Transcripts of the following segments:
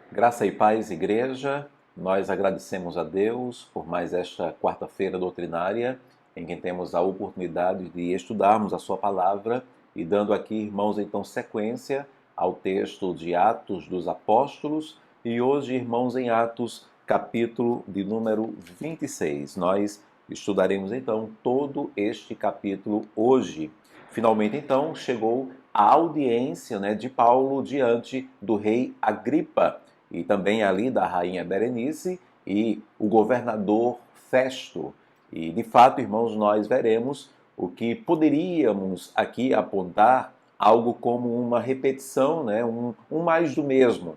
Graça e paz, igreja. Nós agradecemos a Deus por mais esta quarta-feira doutrinária, em que temos a oportunidade de estudarmos a sua palavra e dando aqui, irmãos, então sequência ao texto de Atos dos Apóstolos e hoje, irmãos, em Atos, capítulo de número 26. Nós estudaremos então todo este capítulo hoje. Finalmente, então, chegou a audiência, de Paulo diante do rei Agripa e também ali da rainha Berenice e o governador Festo. E, de fato, irmãos, nós veremos o que poderíamos aqui apontar algo como uma repetição, um mais do mesmo.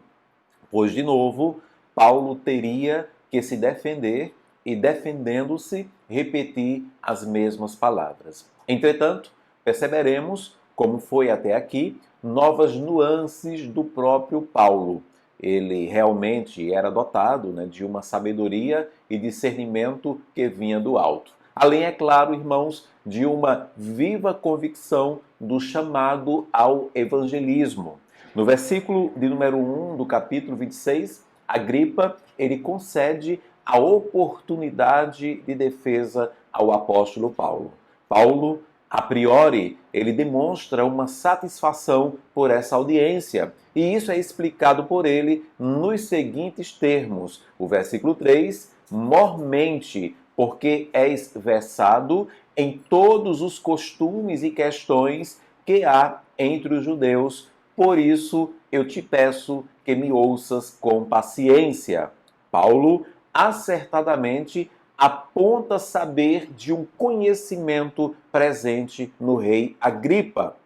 Pois, de novo, Paulo teria que se defender e, defendendo-se, repetir as mesmas palavras. Entretanto, perceberemos, como foi até aqui, novas nuances do próprio Paulo. Ele realmente era dotado de uma sabedoria e discernimento que vinha do alto. Além, é claro, irmãos, de uma viva convicção do chamado ao evangelismo. No versículo de número 1 do capítulo 26, Agripa, ele concede a oportunidade de defesa ao apóstolo Paulo. Paulo, a priori, ele demonstra uma satisfação por essa audiência, e isso é explicado por ele nos seguintes termos. O versículo 3, mormente, porque és versado em todos os costumes e questões que há entre os judeus. Por isso, eu te peço que me ouças com paciência. Paulo, acertadamente, aponta saber de um conhecimento presente no rei Agripa.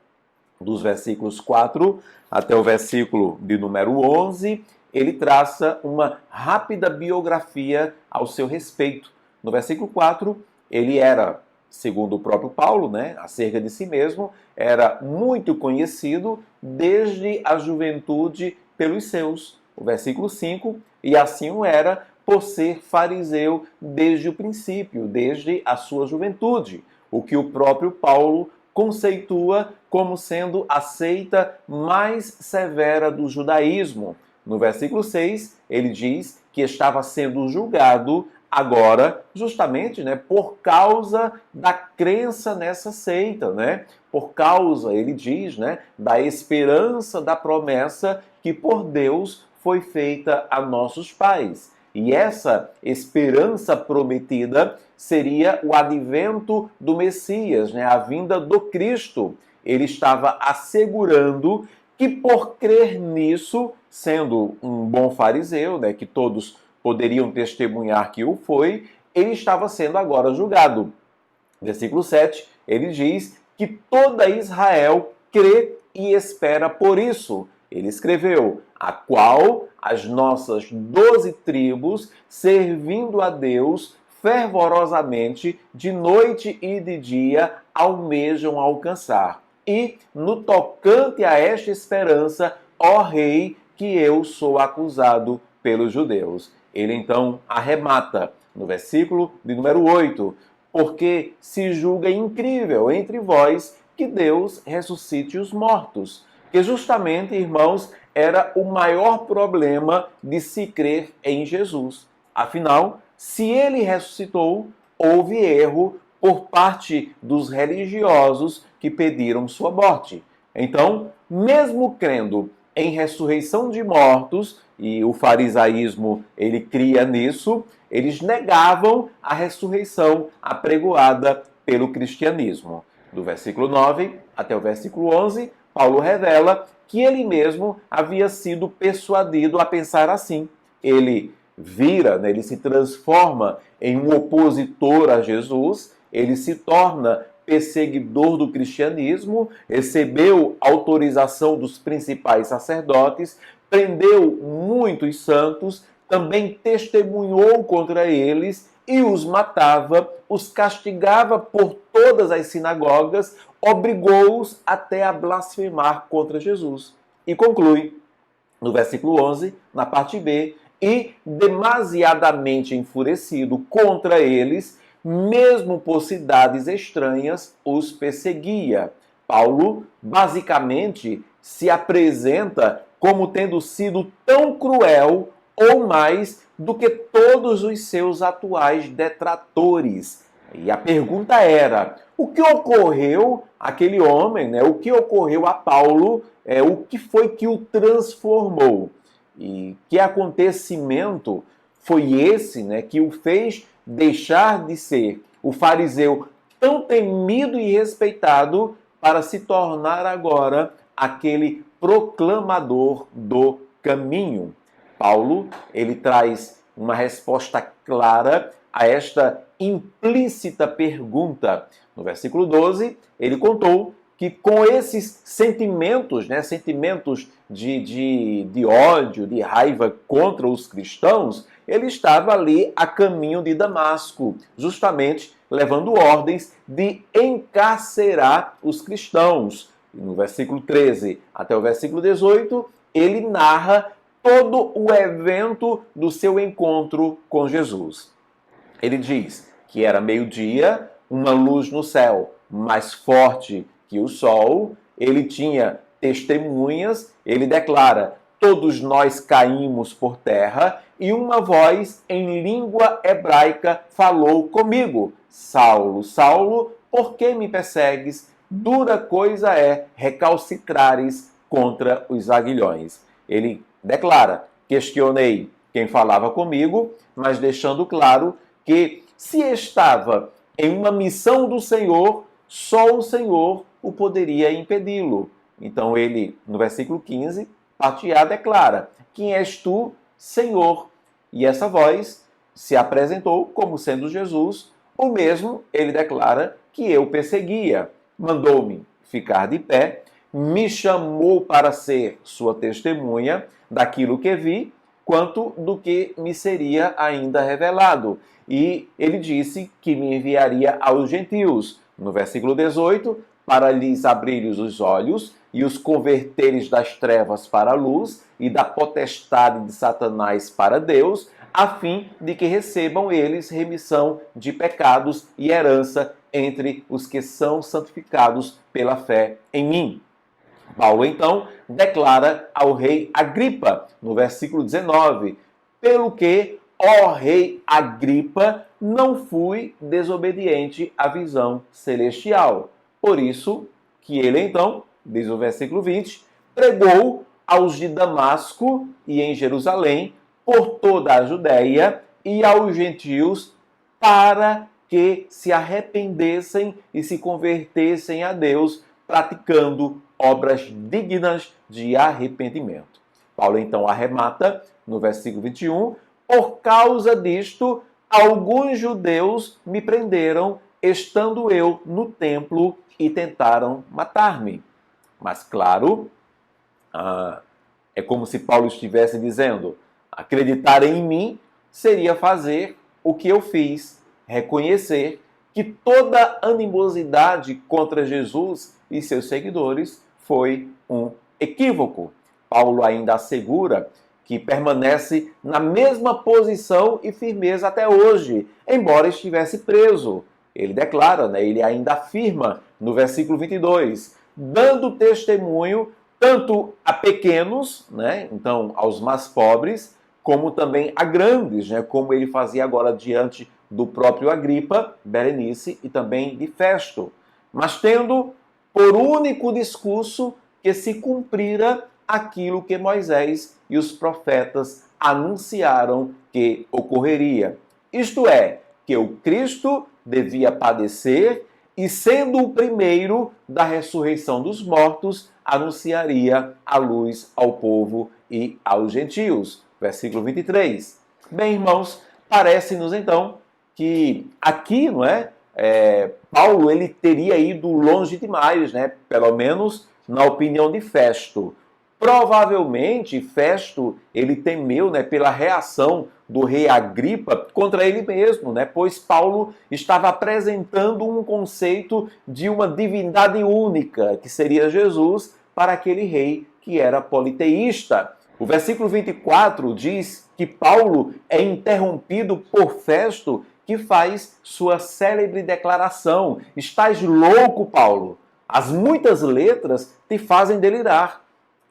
Dos versículos 4 até o versículo de número 11, ele traça uma rápida biografia ao seu respeito. No versículo 4, ele era, segundo o próprio Paulo, acerca de si mesmo, era muito conhecido desde a juventude pelos seus. O versículo 5, e assim o era por ser fariseu desde o princípio, desde a sua juventude, o que o próprio Paulo conceitua como sendo a seita mais severa do judaísmo. No versículo 6, ele diz que estava sendo julgado agora, justamente, por causa da crença nessa seita, por causa, ele diz, da esperança da promessa que por Deus foi feita a nossos pais. E essa esperança prometida seria o advento do Messias, a vinda do Cristo. Ele estava assegurando que por crer nisso, sendo um bom fariseu, que todos poderiam testemunhar que o foi, ele estava sendo agora julgado. Versículo 7, ele diz que toda Israel crê e espera por isso. Ele escreveu, a qual as nossas 12 tribos, servindo a Deus fervorosamente, de noite e de dia, almejam alcançar. E, no tocante a esta esperança, ó rei, que eu sou acusado pelos judeus. Ele então arremata, no versículo de número 8, porque se julga incrível entre vós que Deus ressuscite os mortos. Que justamente, irmãos, era o maior problema de se crer em Jesus. Afinal, se ele ressuscitou, houve erro por parte dos religiosos que pediram sua morte. Então, mesmo crendo em ressurreição de mortos, e o farisaísmo ele cria nisso, eles negavam a ressurreição apregoada pelo cristianismo. Do versículo 9 até o versículo 11, Paulo revela que ele mesmo havia sido persuadido a pensar assim. Ele vira, ele se transforma em um opositor a Jesus, ele se torna perseguidor do cristianismo, recebeu autorização dos principais sacerdotes, prendeu muitos santos, também testemunhou contra eles e os matava, os castigava por todas as sinagogas, obrigou-os até a blasfemar contra Jesus. E conclui, no versículo 11, na parte B, e demasiadamente enfurecido contra eles, mesmo por cidades estranhas, os perseguia. Paulo, basicamente, se apresenta como tendo sido tão cruel ou mais do que todos os seus atuais detratores. E a pergunta era: o que ocorreu àquele homem, né? O que ocorreu a Paulo? O que foi que o transformou? E que acontecimento foi esse, né, que o fez deixar de ser o fariseu tão temido e respeitado para se tornar agora aquele proclamador do caminho? Paulo, ele traz uma resposta clara a esta implícita pergunta. No versículo 12, ele contou que com esses sentimentos, né, sentimentos de ódio, de raiva contra os cristãos, ele estava ali a caminho de Damasco, justamente levando ordens de encarcerar os cristãos. No versículo 13 até o versículo 18, ele narra todo o evento do seu encontro com Jesus. Ele diz que era meio-dia, uma luz no céu mais forte que o sol, ele tinha testemunhas, ele declara: todos nós caímos por terra, e uma voz em língua hebraica falou comigo: Saulo, Saulo, por que me persegues? Dura coisa é recalcitrares contra os aguilhões. Ele declara: questionei quem falava comigo, mas deixando claro que se estava em uma missão do Senhor, só o Senhor o poderia impedi-lo. Então ele, no versículo 15, parte A, declara: quem és tu, Senhor? E essa voz se apresentou como sendo Jesus, o mesmo ele declara que eu perseguia. Mandou-me ficar de pé, me chamou para ser sua testemunha daquilo que vi, quanto do que me seria ainda revelado. E ele disse que me enviaria aos gentios. No versículo 18, para lhes abrir os olhos e os converteres das trevas para a luz e da potestade de Satanás para Deus, a fim de que recebam eles remissão de pecados e herança entre os que são santificados pela fé em mim. Paulo, então, declara ao rei Agripa, no versículo 19, pelo que, ó rei Agripa, não fui desobediente à visão celestial. Por isso que ele, então, diz o versículo 20, pregou aos de Damasco e em Jerusalém, por toda a Judéia e aos gentios, para que se arrependessem e se convertessem a Deus, praticando obras dignas de arrependimento. Paulo então arremata no versículo 21, por causa disto, alguns judeus me prenderam, estando eu no templo, e tentaram matar-me. Mas claro, é como se Paulo estivesse dizendo: acreditar em mim seria fazer o que eu fiz, reconhecer que toda animosidade contra Jesus e seus seguidores foi um equívoco. Paulo ainda assegura que permanece na mesma posição e firmeza até hoje, embora estivesse preso. Ele declara, né, ele ainda afirma no versículo 22, dando testemunho tanto a pequenos, né, então aos mais pobres, como também a grandes, né, como ele fazia agora diante do próprio Agripa, Berenice e também de Festo, mas tendo por único discurso que se cumprira aquilo que Moisés e os profetas anunciaram que ocorreria. Isto é, que o Cristo devia padecer e, sendo o primeiro da ressurreição dos mortos, anunciaria a luz ao povo e aos gentios. Versículo 23. Bem, irmãos, parece-nos então que aqui, não é? Paulo ele teria ido longe demais, né? Pelo menos na opinião de Festo. Provavelmente Festo ele temeu, né, pela reação do rei Agripa contra ele mesmo, né? Pois Paulo estava apresentando um conceito de uma divindade única, que seria Jesus, para aquele rei que era politeísta. O versículo 24 diz que Paulo é interrompido por Festo, que faz sua célebre declaração: estás louco, Paulo? As muitas letras te fazem delirar.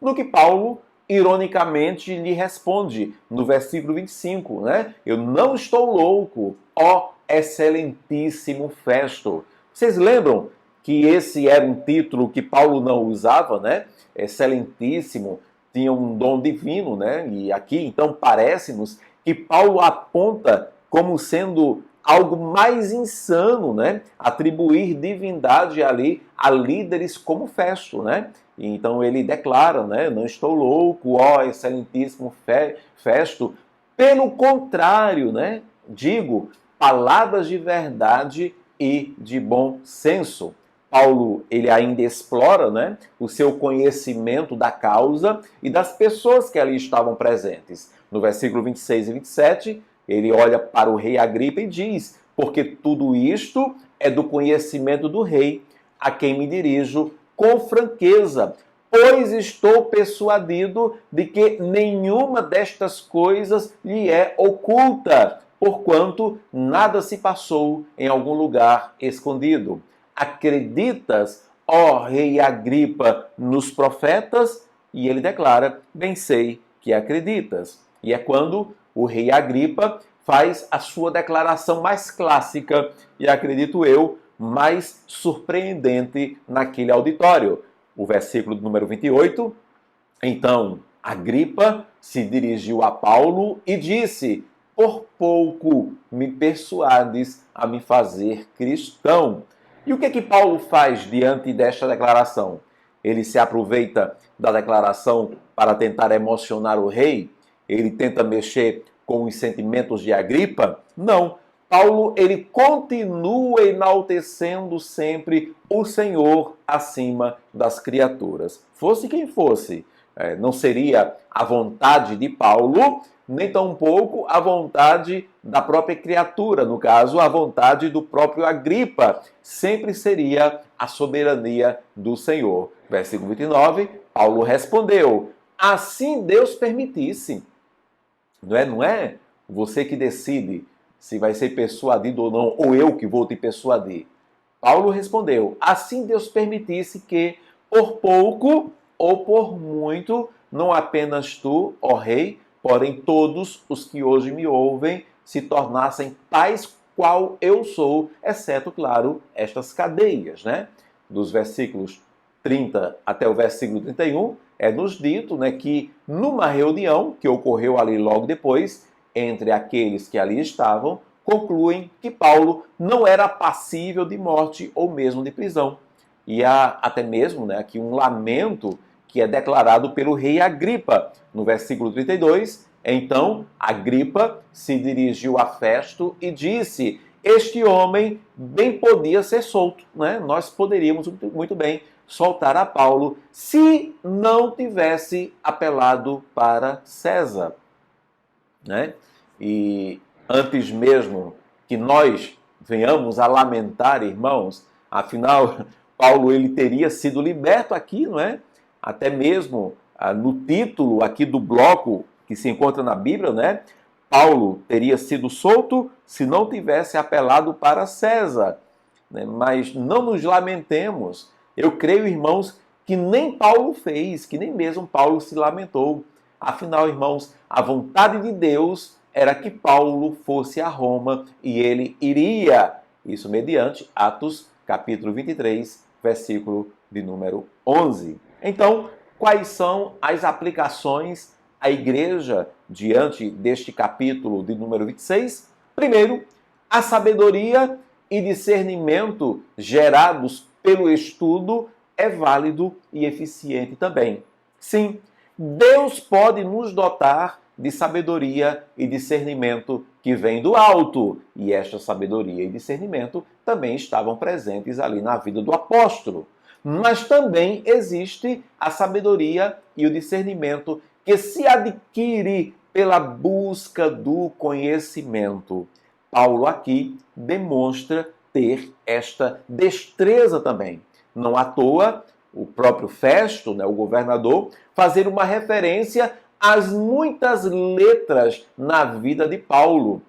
No que Paulo, ironicamente, lhe responde no versículo 25, né? Eu não estou louco, ó excelentíssimo Festo. Vocês lembram que esse era um título que Paulo não usava, né? Excelentíssimo, tinha um dom divino, né? E aqui, então, parece-nos que Paulo aponta como sendo algo mais insano, né? Atribuir divindade ali a líderes como Festo, né? E então ele declara, né? Não estou louco, ó excelentíssimo Festo. Pelo contrário, né? Digo palavras de verdade e de bom senso. Paulo, ele ainda explora, né, o seu conhecimento da causa e das pessoas que ali estavam presentes. No versículo 26 e 27, ele olha para o rei Agripa e diz: porque tudo isto é do conhecimento do rei, a quem me dirijo com franqueza, pois estou persuadido de que nenhuma destas coisas lhe é oculta, porquanto nada se passou em algum lugar escondido. Acreditas, ó rei Agripa, nos profetas? E ele declara: bem sei que acreditas. E é quando o rei Agripa faz a sua declaração mais clássica e, acredito eu, mais surpreendente naquele auditório. O versículo número 28. Então, Agripa se dirigiu a Paulo e disse: por pouco me persuades a me fazer cristão. E o que é que Paulo faz diante desta declaração? Ele se aproveita da declaração para tentar emocionar o rei? Ele tenta mexer com os sentimentos de Agripa? Não. Paulo, ele continua enaltecendo sempre o Senhor acima das criaturas. Fosse quem fosse, não seria a vontade de Paulo, nem tampouco a vontade da própria criatura, no caso, a vontade do próprio Agripa. Sempre seria a soberania do Senhor. Versículo 29, Paulo respondeu: assim Deus permitisse. Não é você que decide se vai ser persuadido ou não, ou eu que vou te persuadir. Paulo respondeu: assim Deus permitisse que, por pouco ou por muito, não apenas tu, ó rei, porém todos os que hoje me ouvem se tornassem tais qual eu sou, exceto, claro, estas cadeias, né? Dos versículos 30 até o versículo 31, nos dito, né, que numa reunião que ocorreu ali logo depois, entre aqueles que ali estavam, concluem que Paulo não era passível de morte ou mesmo de prisão. E há até mesmo, né, aqui um lamento que é declarado pelo rei Agripa. No versículo 32, então Agripa se dirigiu a Festo e disse: este homem bem podia ser solto, né? Nós poderíamos muito bem soltar a Paulo se não tivesse apelado para César, né? E antes mesmo que nós venhamos a lamentar, irmãos, afinal, Paulo ele teria sido liberto aqui, não é? Até mesmo no título aqui do bloco que se encontra na Bíblia, né? Paulo teria sido solto se não tivesse apelado para César, né? Mas não nos lamentemos. Eu creio, irmãos, que nem Paulo fez, que nem mesmo Paulo se lamentou. Afinal, irmãos, a vontade de Deus era que Paulo fosse a Roma e ele iria. Isso mediante Atos, capítulo 23, versículo de número 11. Então, quais são as aplicações à igreja diante deste capítulo de número 26? Primeiro, a sabedoria e discernimento gerados pelo estudo é válido e eficiente também. Sim, Deus pode nos dotar de sabedoria e discernimento que vem do alto. E esta sabedoria e discernimento também estavam presentes ali na vida do apóstolo. Mas também existe a sabedoria e o discernimento que se adquire pela busca do conhecimento. Paulo aqui demonstra ter esta destreza também. Não à toa, o próprio Festo, né, o governador, fazer uma referência às muitas letras na vida de Paulo.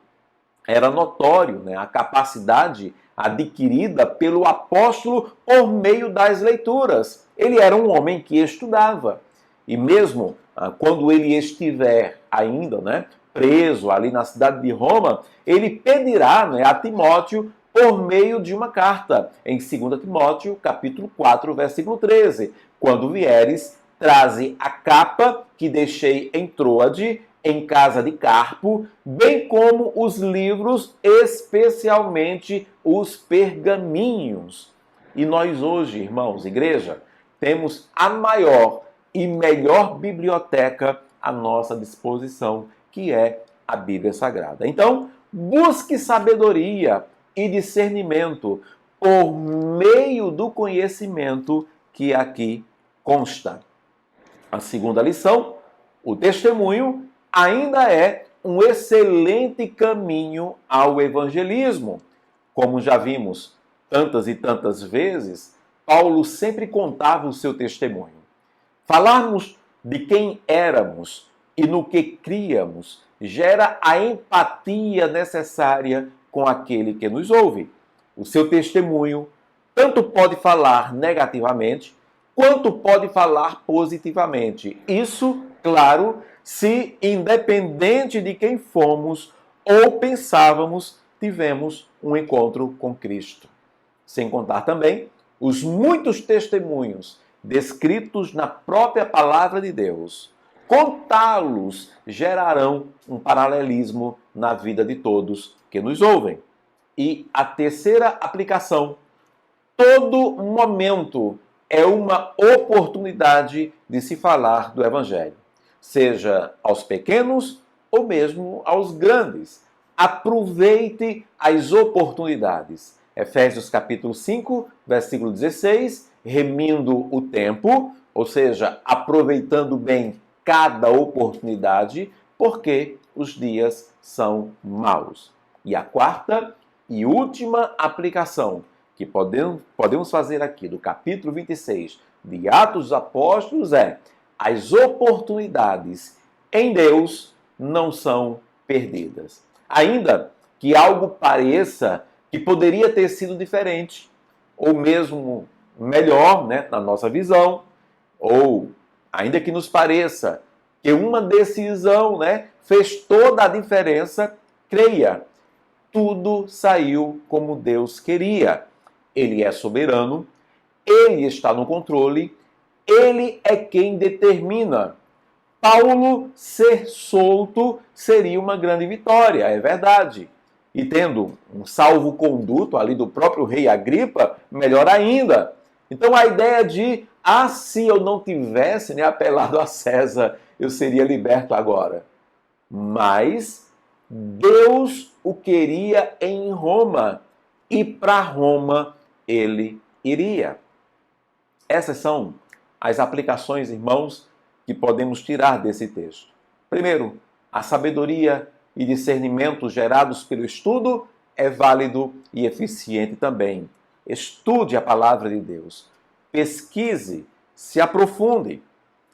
Era notório, né, a capacidade adquirida pelo apóstolo por meio das leituras. Ele era um homem que estudava. E mesmo quando ele estiver ainda, né, preso ali na cidade de Roma, ele pedirá, né, a Timóteo por meio de uma carta, em 2 Timóteo, capítulo 4, versículo 13. Quando vieres, traze a capa que deixei em Troade, em casa de Carpo, bem como os livros, especialmente os pergaminhos. E nós hoje, irmãos, igreja, temos a maior e melhor biblioteca à nossa disposição, que é a Bíblia Sagrada. Então, busque sabedoria e discernimento por meio do conhecimento que aqui consta. A segunda lição, o testemunho ainda é um excelente caminho ao evangelismo. Como já vimos tantas e tantas vezes, Paulo sempre contava o seu testemunho. Falarmos de quem éramos e no que críamos gera a empatia necessária com aquele que nos ouve. O seu testemunho tanto pode falar negativamente, quanto pode falar positivamente. Isso, claro, se independente de quem fomos ou pensávamos, tivemos um encontro com Cristo. Sem contar também os muitos testemunhos descritos na própria palavra de Deus. Contá-los gerarão um paralelismo na vida de todos que nos ouvem. E a terceira aplicação, todo momento é uma oportunidade de se falar do Evangelho, seja aos pequenos ou mesmo aos grandes. Aproveite as oportunidades. Efésios capítulo 5, versículo 16, remindo o tempo, ou seja, aproveitando bem cada oportunidade, porque os dias são maus. E a quarta e última aplicação que podemos fazer aqui do capítulo 26 de Atos dos Apóstolos é: as oportunidades em Deus não são perdidas. Ainda que algo pareça que poderia ter sido diferente, ou mesmo melhor, né, na nossa visão, ou ainda que nos pareça que uma decisão, né, fez toda a diferença, creia, tudo saiu como Deus queria. Ele é soberano, ele está no controle, ele é quem determina. Paulo ser solto seria uma grande vitória, é verdade. E tendo um salvo-conduto ali do próprio rei Agripa, melhor ainda. Então a ideia de, se eu não tivesse, né, apelado a César, eu seria liberto agora. Mas Deus o queria em Roma, e para Roma ele iria. Essas são as aplicações, irmãos, que podemos tirar desse texto. Primeiro, a sabedoria e discernimento gerados pelo estudo é válido e eficiente também. Estude a palavra de Deus. Pesquise, se aprofunde.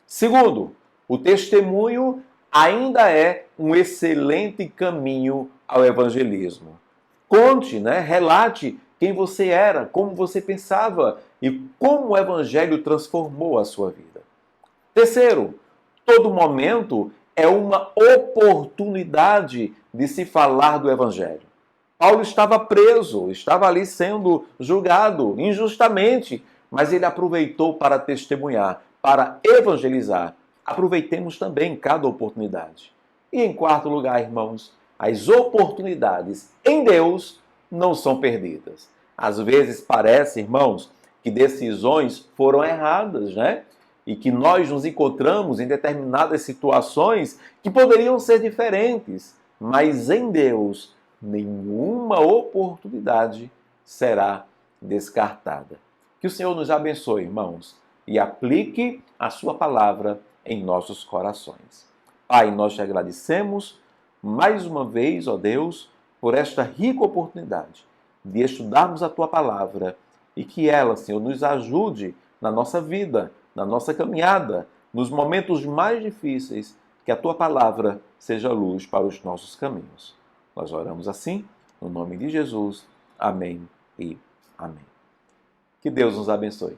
Segundo, o testemunho ainda é um excelente caminho ao evangelismo. Conte, né? Relate quem você era, como você pensava e como o evangelho transformou a sua vida. Terceiro, todo momento é uma oportunidade de se falar do evangelho. Paulo estava preso, estava ali sendo julgado injustamente, mas ele aproveitou para testemunhar, para evangelizar. Aproveitemos também cada oportunidade. E em quarto lugar, irmãos, as oportunidades em Deus não são perdidas. Às vezes parece, irmãos, que decisões foram erradas, né? E que nós nos encontramos em determinadas situações que poderiam ser diferentes, mas em Deus nenhuma oportunidade será descartada. Que o Senhor nos abençoe, irmãos, e aplique a sua palavra em nossos corações. Pai, nós te agradecemos mais uma vez, ó Deus, por esta rica oportunidade de estudarmos a tua palavra e que ela, Senhor, nos ajude na nossa vida, na nossa caminhada, nos momentos mais difíceis, que a tua palavra seja luz para os nossos caminhos. Nós oramos assim, no nome de Jesus. Amém e amém. Que Deus nos abençoe.